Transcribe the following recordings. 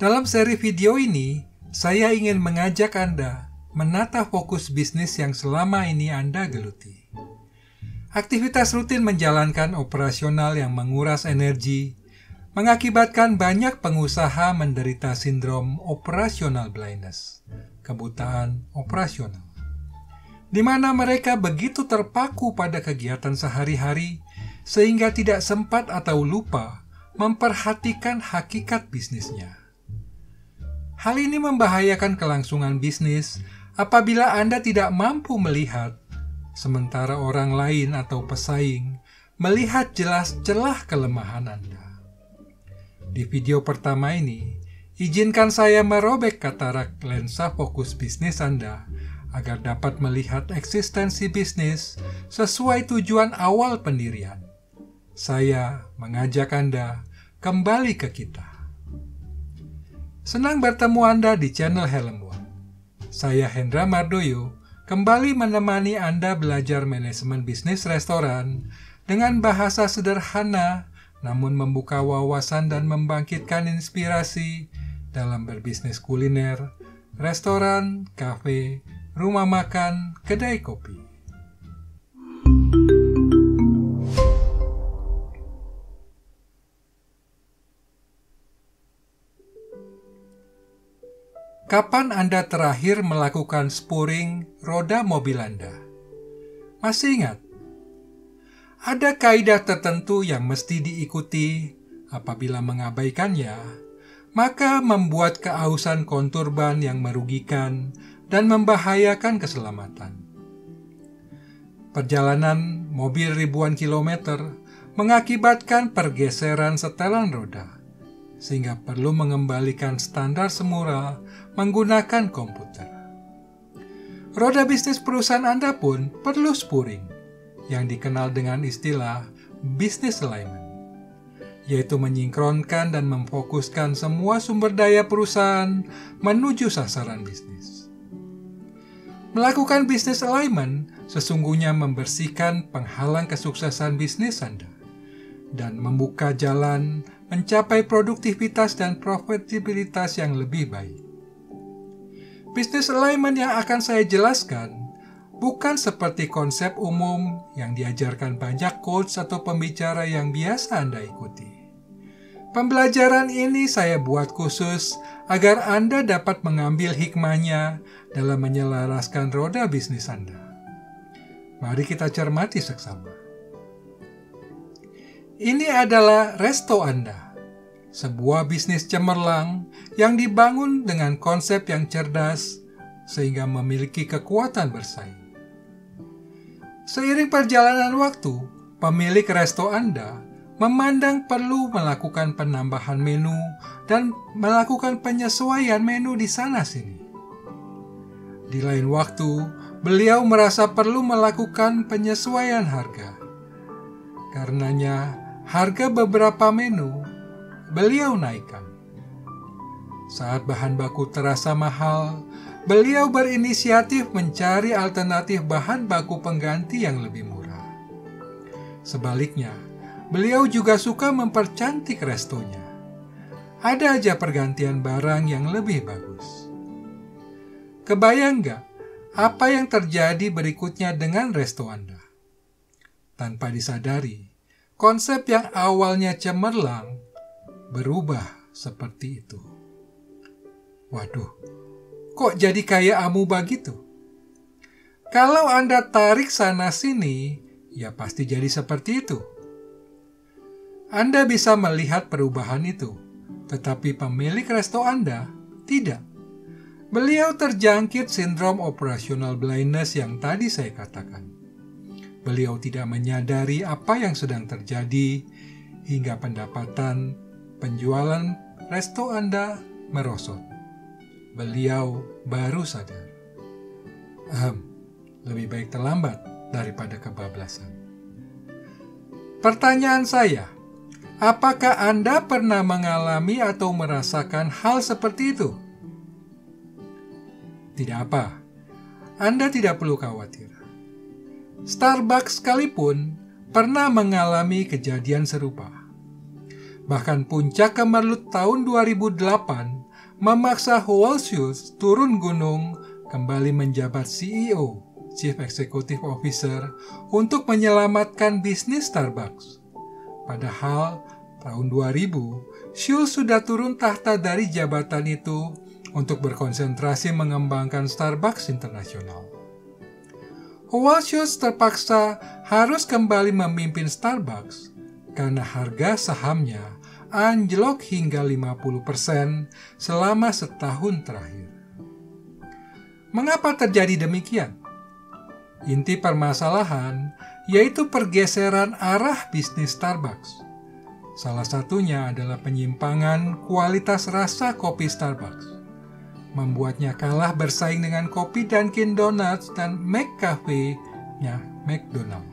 Dalam seri video ini, saya ingin mengajak Anda menata fokus bisnis yang selama ini Anda geluti. Aktivitas rutin menjalankan operasional yang menguras energi, mengakibatkan banyak pengusaha menderita sindrom operational blindness, kebutaan operasional, di mana mereka begitu terpaku pada kegiatan sehari-hari sehingga tidak sempat atau lupa memperhatikan hakikat bisnisnya. Hal ini membahayakan kelangsungan bisnis apabila Anda tidak mampu melihat, sementara orang lain atau pesaing melihat jelas celah kelemahan Anda. Di video pertama ini, izinkan saya merobek katarak lensa fokus bisnis Anda agar dapat melihat eksistensi bisnis sesuai tujuan awal pendirian. Saya mengajak Anda kembali ke kita. Senang bertemu Anda di channel Helm One. Saya Hendra Mardoyo, kembali menemani Anda belajar manajemen bisnis restoran dengan bahasa sederhana, namun membuka wawasan dan membangkitkan inspirasi dalam berbisnis kuliner, restoran, kafe, rumah makan, kedai kopi. Kapan Anda terakhir melakukan spuring roda mobil Anda? Masih ingat? Ada kaidah tertentu yang mesti diikuti. Apabila mengabaikannya, maka membuat keausan kontur ban yang merugikan dan membahayakan keselamatan. Perjalanan mobil ribuan kilometer mengakibatkan pergeseran setelan roda, sehingga perlu mengembalikan standar semula menggunakan komputer. Roda bisnis perusahaan Anda pun perlu spuring, yang dikenal dengan istilah business alignment, yaitu menyinkronkan dan memfokuskan semua sumber daya perusahaan menuju sasaran bisnis. Melakukan business alignment sesungguhnya membersihkan penghalang kesuksesan bisnis Anda dan membuka jalan mencapai produktivitas dan profitabilitas yang lebih baik. Business alignment yang akan saya jelaskan bukan seperti konsep umum yang diajarkan banyak coach atau pembicara yang biasa Anda ikuti. Pembelajaran ini saya buat khusus agar Anda dapat mengambil hikmahnya dalam menyelaraskan roda bisnis Anda. Mari kita cermati seksama. Ini adalah resto Anda, sebuah bisnis cemerlang yang dibangun dengan konsep yang cerdas sehingga memiliki kekuatan bersaing. Seiring perjalanan waktu, pemilik resto Anda memandang perlu melakukan penambahan menu dan melakukan penyesuaian menu di sana-sini. Di lain waktu, beliau merasa perlu melakukan penyesuaian harga. Karenanya, harga beberapa menu beliau naikkan. Saat bahan baku terasa mahal, beliau berinisiatif mencari alternatif bahan baku pengganti yang lebih murah. Sebaliknya, beliau juga suka mempercantik restonya. Ada aja pergantian barang yang lebih bagus. Kebayang nggak apa yang terjadi berikutnya dengan resto Anda? Tanpa disadari, konsep yang awalnya cemerlang berubah seperti itu. Waduh, kok jadi kayak amuba gitu? Kalau Anda tarik sana-sini, ya pasti jadi seperti itu. Anda bisa melihat perubahan itu, tetapi pemilik resto Anda tidak. Beliau terjangkit sindrom operational blindness yang tadi saya katakan. Beliau tidak menyadari apa yang sedang terjadi hingga pendapatan penjualan resto Anda merosot. Beliau baru sadar. Lebih baik terlambat daripada kebablasan. Pertanyaan saya, apakah Anda pernah mengalami atau merasakan hal seperti itu? Tidak apa, Anda tidak perlu khawatir. Starbucks sekalipun pernah mengalami kejadian serupa. Bahkan puncak kemelut tahun 2008 memaksa Howard Schultz turun gunung kembali menjabat CEO, Chief Executive Officer, untuk menyelamatkan bisnis Starbucks. Padahal tahun 2000, Schultz sudah turun tahta dari jabatan itu untuk berkonsentrasi mengembangkan Starbucks Internasional. Howard Schultz terpaksa harus kembali memimpin Starbucks karena harga sahamnya anjlok hingga 50% selama setahun terakhir. Mengapa terjadi demikian? Inti permasalahan yaitu pergeseran arah bisnis Starbucks. Salah satunya adalah penyimpangan kualitas rasa kopi Starbucks. Membuatnya kalah bersaing dengan kopi Dunkin Donuts dan McCafe-nya McDonald.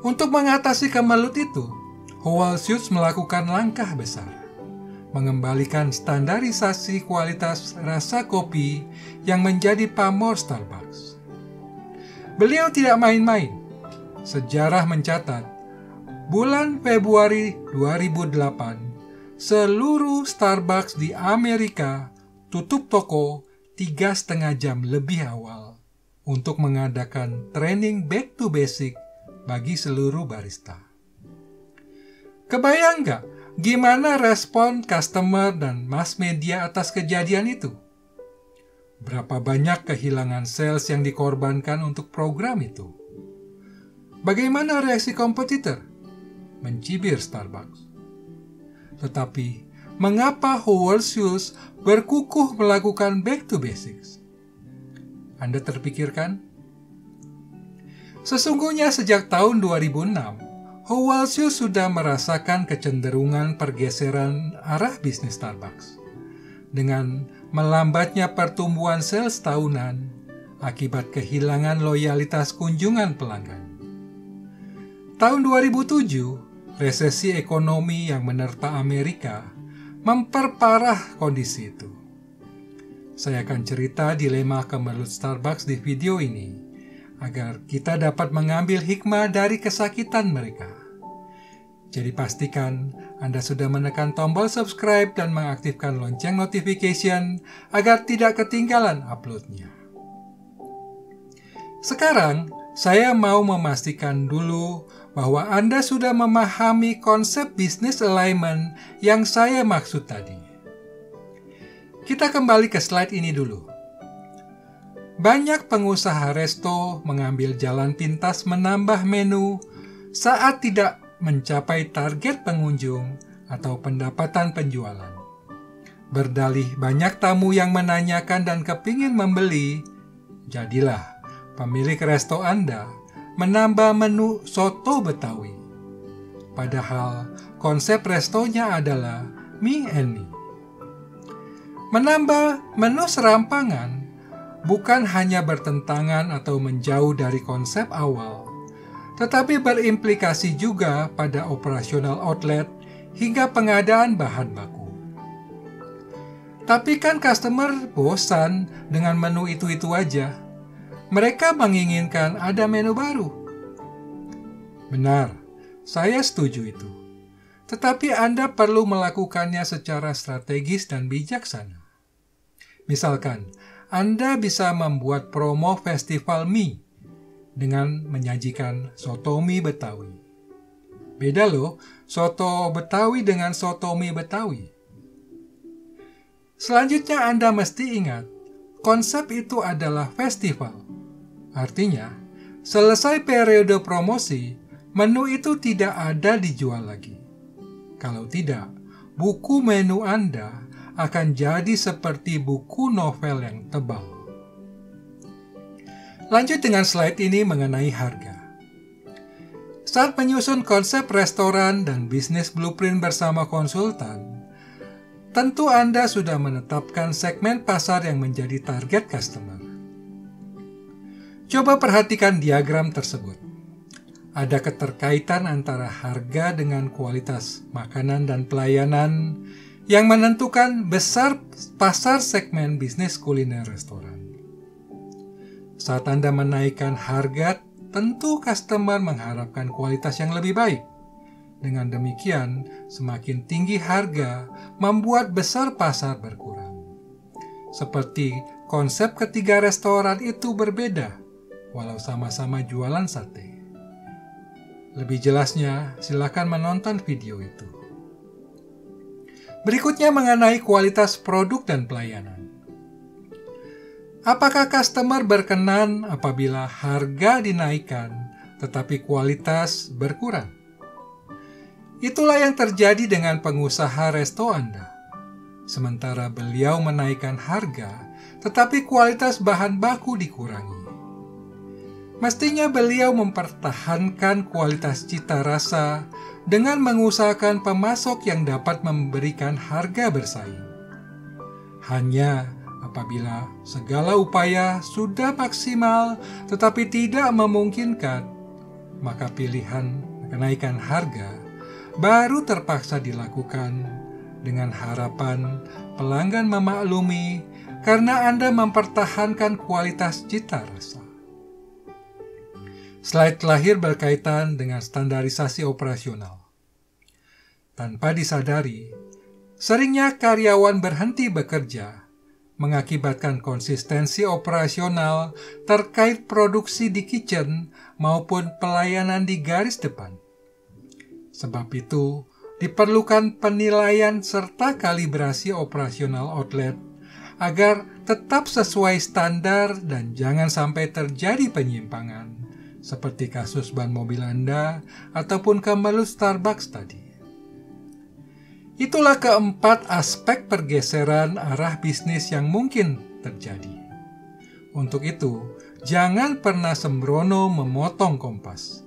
Untuk mengatasi kemelut itu, Howard Schultz melakukan langkah besar, mengembalikan standarisasi kualitas rasa kopi yang menjadi pamor Starbucks. Beliau tidak main-main. Sejarah mencatat, bulan Februari 2008, seluruh Starbucks di Amerika tutup toko 3,5 jam lebih awal untuk mengadakan training back to basic bagi seluruh barista. Kebayang nggak gimana respon customer dan mass media atas kejadian itu? Berapa banyak kehilangan sales yang dikorbankan untuk program itu? Bagaimana reaksi kompetitor? Mencibir Starbucks. Tetapi, mengapa Howard Schultz berkukuh melakukan back to basics? Anda terpikirkan? Sesungguhnya sejak tahun 2006, Howard Schultz sudah merasakan kecenderungan pergeseran arah bisnis Starbucks. Dengan melambatnya pertumbuhan sales tahunan akibat kehilangan loyalitas kunjungan pelanggan. Tahun 2007, resesi ekonomi yang menerpa Amerika memperparah kondisi itu. Saya akan cerita dilema kemelut Starbucks di video ini, agar kita dapat mengambil hikmah dari kesakitan mereka. Jadi pastikan Anda sudah menekan tombol subscribe dan mengaktifkan lonceng notification agar tidak ketinggalan uploadnya. Sekarang, saya mau memastikan dulu bahwa Anda sudah memahami konsep business alignment yang saya maksud tadi. Kita kembali ke slide ini dulu. Banyak pengusaha resto mengambil jalan pintas menambah menu saat tidak mencapai target pengunjung atau pendapatan penjualan. Berdalih banyak tamu yang menanyakan dan kepingin membeli, jadilah pemilik resto Anda menambah menu soto Betawi. Padahal konsep restonya adalah me and me. Menambah menu serampangan bukan hanya bertentangan atau menjauh dari konsep awal, tetapi berimplikasi juga pada operasional outlet hingga pengadaan bahan baku. Tapi kan customer bosan dengan menu itu-itu aja. Mereka menginginkan ada menu baru. Benar, saya setuju itu. Tetapi Anda perlu melakukannya secara strategis dan bijaksana. Misalkan, Anda bisa membuat promo festival mie dengan menyajikan soto mie Betawi. Beda loh, soto Betawi dengan soto mie Betawi. Selanjutnya Anda mesti ingat, konsep itu adalah festival. Artinya, selesai periode promosi, menu itu tidak ada dijual lagi. Kalau tidak, buku menu Anda akan jadi seperti buku novel yang tebal. Lanjut dengan slide ini mengenai harga. Saat menyusun konsep restoran dan bisnis blueprint bersama konsultan, tentu Anda sudah menetapkan segmen pasar yang menjadi target customer. Coba perhatikan diagram tersebut. Ada keterkaitan antara harga dengan kualitas makanan dan pelayanan yang menentukan besar pasar segmen bisnis kuliner restoran. Saat Anda menaikkan harga, tentu customer mengharapkan kualitas yang lebih baik. Dengan demikian, semakin tinggi harga membuat besar pasar berkurang. Seperti konsep ketiga restoran itu berbeda, walau sama-sama jualan sate. Lebih jelasnya, silakan menonton video itu. Berikutnya mengenai kualitas produk dan pelayanan. Apakah customer berkenan apabila harga dinaikkan, tetapi kualitas berkurang? Itulah yang terjadi dengan pengusaha resto Anda. Sementara beliau menaikkan harga, tetapi kualitas bahan baku dikurangi. Mestinya beliau mempertahankan kualitas cita rasa dengan mengusahakan pemasok yang dapat memberikan harga bersaing. Hanya apabila segala upaya sudah maksimal tetapi tidak memungkinkan, maka pilihan kenaikan harga baru terpaksa dilakukan dengan harapan pelanggan memaklumi karena Anda mempertahankan kualitas cita rasa. Slide terakhir berkaitan dengan standarisasi operasional. Tanpa disadari, seringnya karyawan berhenti bekerja mengakibatkan konsistensi operasional terkait produksi di kitchen maupun pelayanan di garis depan. Sebab itu, diperlukan penilaian serta kalibrasi operasional outlet agar tetap sesuai standar dan jangan sampai terjadi penyimpangan, seperti kasus ban mobil Anda ataupun Kamalu Starbucks tadi. Itulah keempat aspek pergeseran arah bisnis yang mungkin terjadi. Untuk itu, jangan pernah sembrono memotong kompas.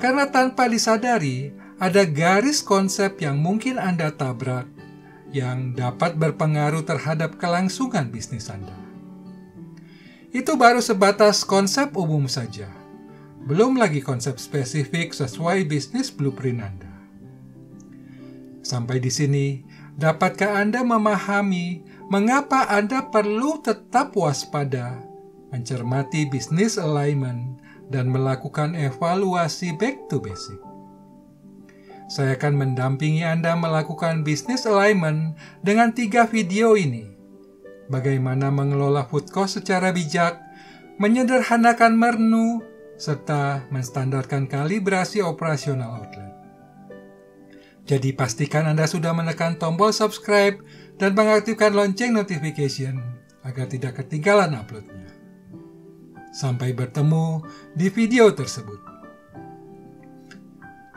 Karena tanpa disadari, ada garis konsep yang mungkin Anda tabrak yang dapat berpengaruh terhadap kelangsungan bisnis Anda. Itu baru sebatas konsep umum saja. Belum lagi konsep spesifik sesuai bisnis blueprint Anda. Sampai di sini, dapatkah Anda memahami mengapa Anda perlu tetap waspada, mencermati bisnis alignment, dan melakukan evaluasi back to basic? Saya akan mendampingi Anda melakukan bisnis alignment dengan 3 video ini. Bagaimana mengelola food cost secara bijak, menyederhanakan menu, serta menstandarkan kalibrasi operasional outlet. Jadi pastikan Anda sudah menekan tombol subscribe dan mengaktifkan lonceng notification agar tidak ketinggalan uploadnya. Sampai bertemu di video tersebut.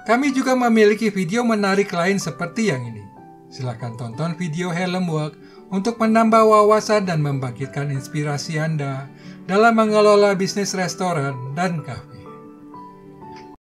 Kami juga memiliki video menarik lain seperti yang ini. Silakan tonton video Helm Work untuk menambah wawasan dan membangkitkan inspirasi Anda dalam mengelola bisnis restoran dan kafe.